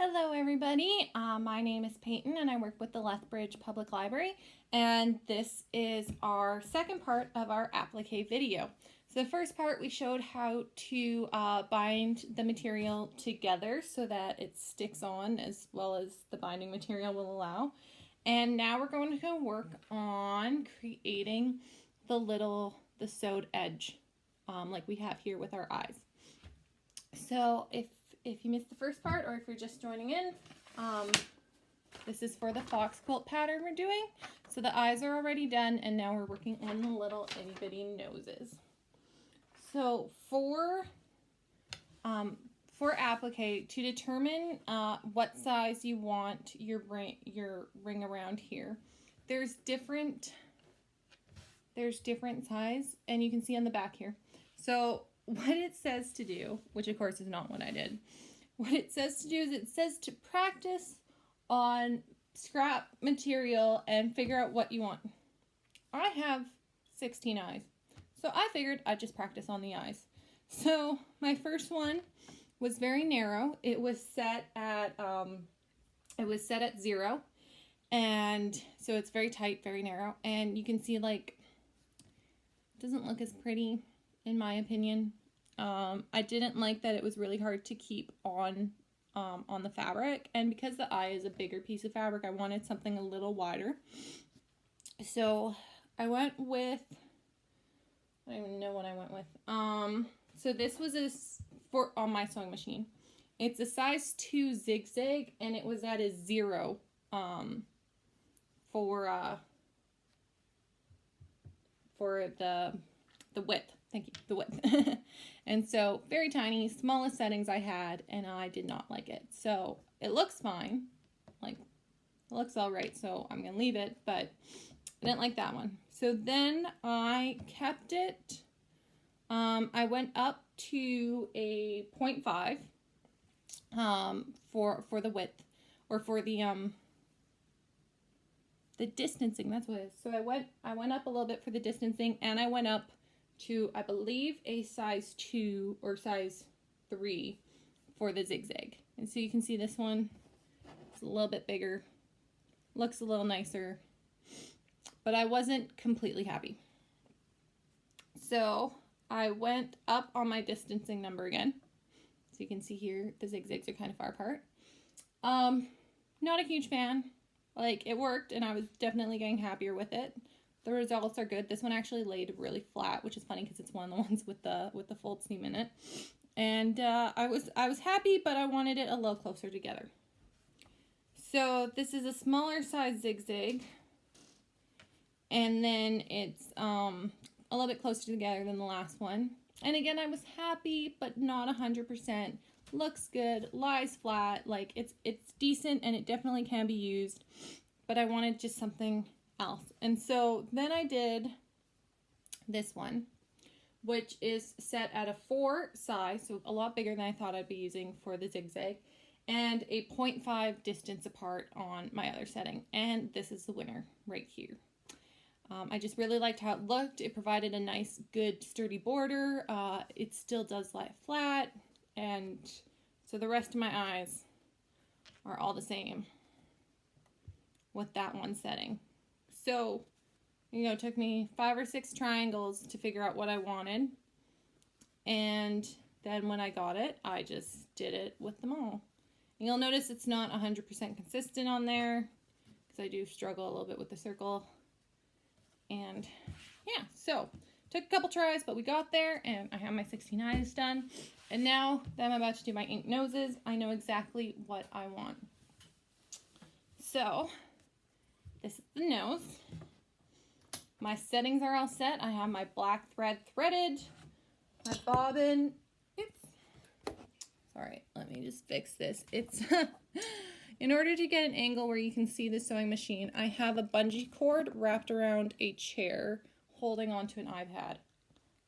Hello everybody, my name is Peyton and I work with the Lethbridge Public Library, and this is our second part of our applique video. So the first part we showed how to bind the material together so that it sticks on as well as the binding material will allow. And now we're going to work on creating the sewed edge like we have here with our eyes. So if you missed the first part, or if you're just joining in, this is for the fox quilt pattern we're doing. So the eyes are already done, and now we're working on the little itty bitty noses. So for applique, to determine what size you want your ring around here, there's different size, and you can see on the back here. So what it says to do, which of course is not what I did, what it says to do is it says to practice on scrap material and figure out what you want. I have 16 eyes, so I figured I'd just practice on the eyes. So my first one was very narrow. It was set at 0, and so it's very tight, very narrow, and you can see like it doesn't look as pretty in my opinion. I didn't like that it was really hard to keep on the fabric, and because the eye is a bigger piece of fabric, I wanted something a little wider. So I went with, I don't even know what I went with. So this was on my sewing machine. It's a size 2 zigzag, and it was at a 0 for the width. Thank you, the width. And so very tiny, smallest settings I had, and I did not like it. So it looks fine, like it looks all right, so I'm gonna leave it, but I didn't like that one. So then I kept it. I went up to a 0.5 for the width, or for the distancing. That's what it is. So I went up a little bit for the distancing, and I went up to, I believe, a size 2 or size 3 for the zigzag. And so you can see this one, it's a little bit bigger, looks a little nicer, but I wasn't completely happy. So I went up on my distancing number again. So you can see here, the zigzags are kind of far apart. Not a huge fan. Like, it worked, and I was definitely getting happier with it. The results are good. This one actually laid really flat, which is funny because it's one of the ones with the fold seam in it. And I was happy, but I wanted it a little closer together. So this is a smaller size zigzag, and then it's a little bit closer together than the last one. And again, I was happy, but not 100%. Looks good, lies flat, like it's decent, and it definitely can be used, but I wanted just something else. And so then I did this one, which is set at a 4 size, so a lot bigger than I thought I'd be using for the zigzag, and a 0.5 distance apart on my other setting. And this is the winner right here. I just really liked how it looked. It provided a nice, good, sturdy border. It still does lie flat, and so the rest of my eyes are all the same with that one setting. So, you know, it took me 5 or 6 triangles to figure out what I wanted. And then when I got it, I just did it with them all. And you'll notice it's not 100% consistent on there, because I do struggle a little bit with the circle. And yeah, so took a couple tries, but we got there, and I have my 16 eyes done. And now that I'm about to do my ink noses, I know exactly what I want. So this is the nose. My settings are all set. I have my black thread threaded, my bobbin. Sorry, let me just fix this. It's in order to get an angle where you can see the sewing machine, I have a bungee cord wrapped around a chair holding onto an iPad.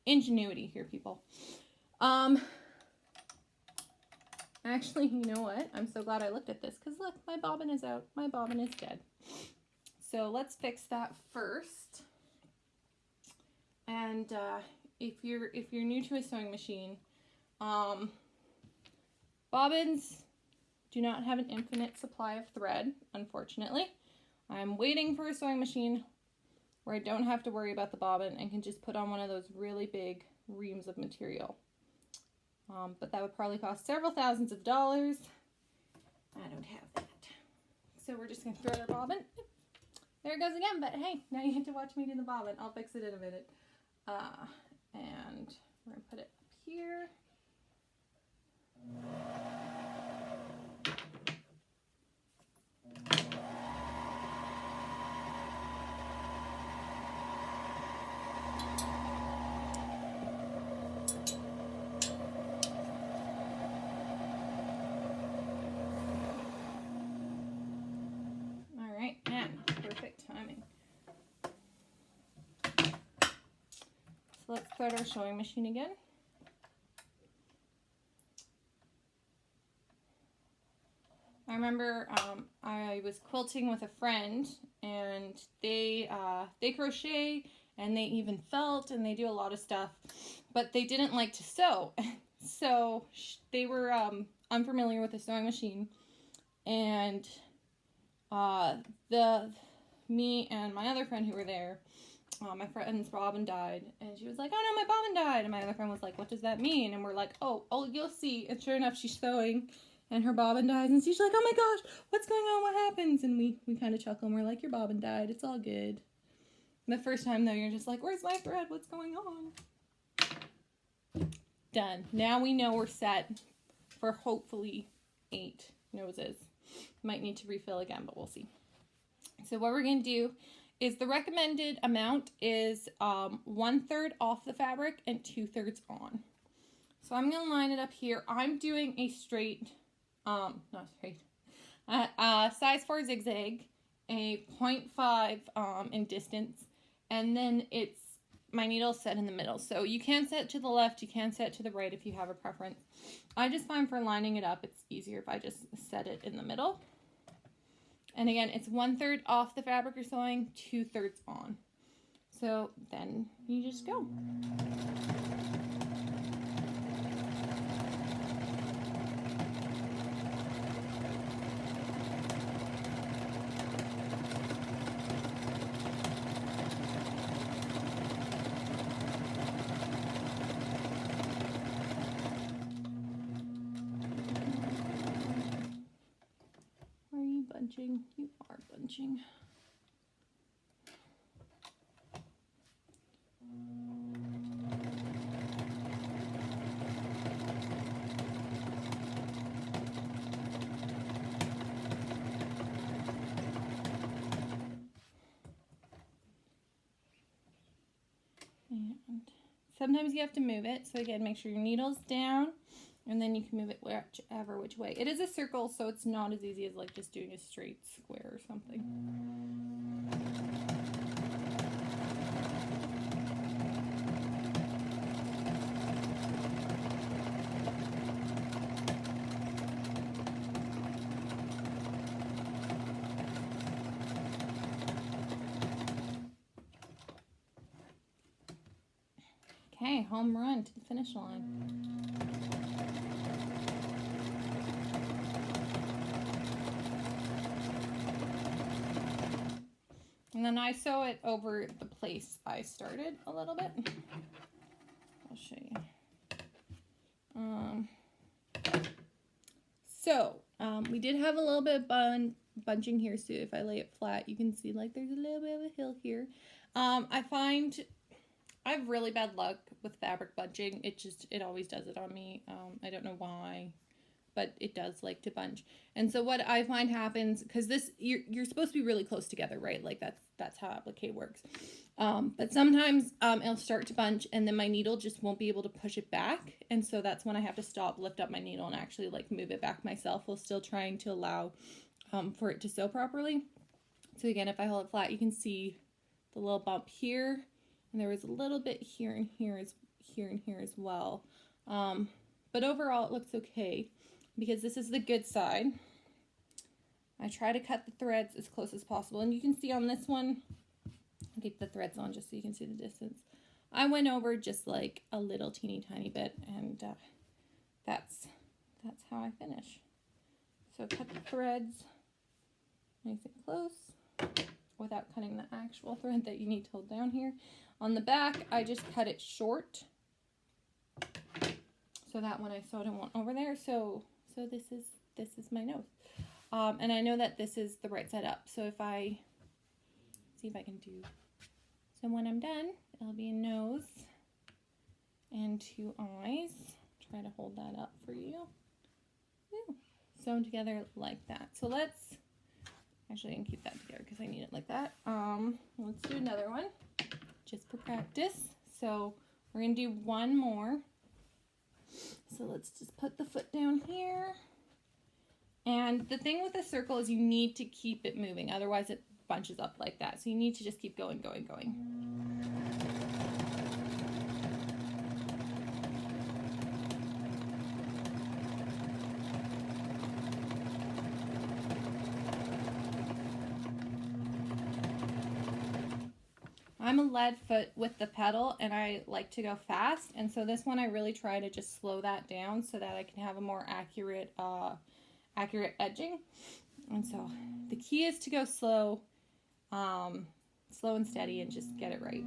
Ingenuity here, people. Actually, you know what? I'm so glad I looked at this, because look, my bobbin is out. My bobbin is dead. So let's fix that first. And if you're new to a sewing machine, bobbins do not have an infinite supply of thread, unfortunately. I'm waiting for a sewing machine where I don't have to worry about the bobbin and can just put on one of those really big reams of material. But that would probably cost several thousands of dollars. I don't have that. So we're just going to thread our bobbin. There it goes again, but hey, now you get to watch me do the bobbin. I'll fix it in a minute. And we're going to put it up here. So let's thread our sewing machine again. I remember I was quilting with a friend, and they crochet, and they even felt, and they do a lot of stuff, but they didn't like to sew. So they were unfamiliar with the sewing machine, and me and my other friend who were there, my friend's bobbin died, and she was like, oh no, my bobbin died, and my other friend was like, what does that mean? And we're like, oh, you'll see. And sure enough, she's sewing, and her bobbin dies, and she's like, oh my gosh, what's going on, what happens? And we kind of chuckle, and we're like, your bobbin died, it's all good. And the first time, though, you're just like, where's my thread, what's going on? Done. Now we know we're set for hopefully 8 noses. Might need to refill again, but we'll see. So what we're going to do is the recommended amount is 1/3 off the fabric and 2/3 on. So I'm going to line it up here. I'm doing a straight, not straight, size 4 zigzag, a 0.5 in distance, and then it's my needle set in the middle. So you can set to the left, you can set to the right if you have a preference. I just find for lining it up, it's easier if I just set it in the middle. And again, it's 1/3 off the fabric you're sewing, 2/3 on. So then you just go. Bunching. You are bunching. And sometimes you have to move it. So again, make sure your needle's down. And then you can move it which way. It is a circle, so it's not as easy as like just doing a straight square or something. Okay, home run to the finish line. And then I sew it over the place I started a little bit. I'll show you. We did have a little bit of bunching here, so if I lay it flat, you can see like there's a little bit of a hill here. I find I have really bad luck with fabric bunching. It always does it on me. I don't know why, but it does like to bunch. And so what I find happens, because you're supposed to be really close together, right? Like that's how applique works. But sometimes it'll start to bunch, and then my needle just won't be able to push it back, and so that's when I have to stop, lift up my needle, and actually like move it back myself while still trying to allow for it to sew properly. So again, if I hold it flat, you can see the little bump here, and there was a little bit here and here as well. But overall, it looks okay because this is the good side. I try to cut the threads as close as possible, and you can see on this one, I'll keep the threads on just so you can see the distance. I went over just like a little teeny tiny bit, and that's how I finish. So cut the threads nice and close without cutting the actual thread that you need to hold down here. On the back, I just cut it short so that when I sewed, it went over there. So this is my nose. And I know that this is the right side up. So if I see if I can do, so when I'm done, it'll be a nose and 2 eyes. Try to hold that up for you. Woo. Sewn together like that. So let's, actually I can keep that together because I need it like that. Let's do another one just for practice. So we're gonna do one more. So let's just put the foot down here. And the thing with a circle is you need to keep it moving, otherwise it bunches up like that. So you need to just keep going, going, going. I'm a lead foot with the pedal and I like to go fast, and so this one I really try to just slow that down so that I can have a more accurate edging. And so the key is to go slow, slow and steady, and just get it right.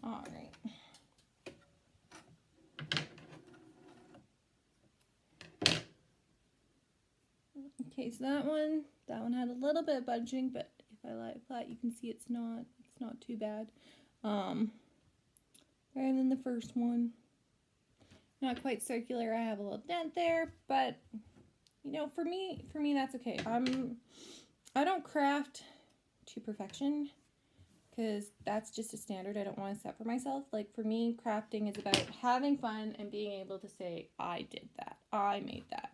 All right. Okay, so that one had a little bit of bunching, but if I lie it flat, you can see it's not too bad. Better than the first one. Not quite circular. I have a little dent there, but you know, for me that's okay. I don't craft to perfection because that's just a standard I don't want to set for myself. Like for me, crafting is about having fun and being able to say, I did that, I made that.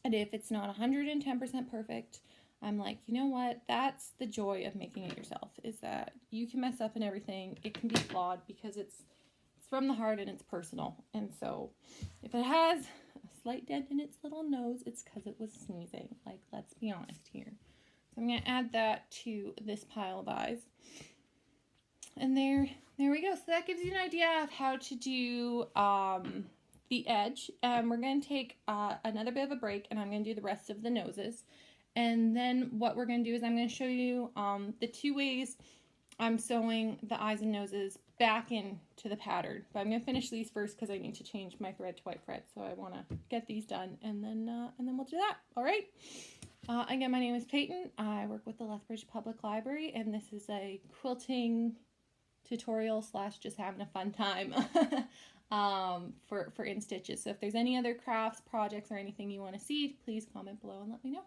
And if it's not 110% perfect, I'm like, you know what? That's the joy of making it yourself, is that you can mess up and everything. It can be flawed because it's from the heart and it's personal. And so if it has a slight dent in its little nose, it's because it was sneezing. Like, let's be honest here. So I'm going to add that to this pile of eyes. And there we go. So that gives you an idea of how to do the edge. We're going to take another bit of a break, and I'm going to do the rest of the noses. And then what we're going to do is I'm going to show you the 2 ways I'm sewing the eyes and noses back into the pattern. But I'm going to finish these first because I need to change my thread to white thread. So I want to get these done, and then we'll do that. All right. Again, my name is Peyton. I work with the Lethbridge Public Library, and this is a quilting tutorial / just having a fun time for In Stitches. So if there's any other crafts, projects, or anything you want to see, please comment below and let me know.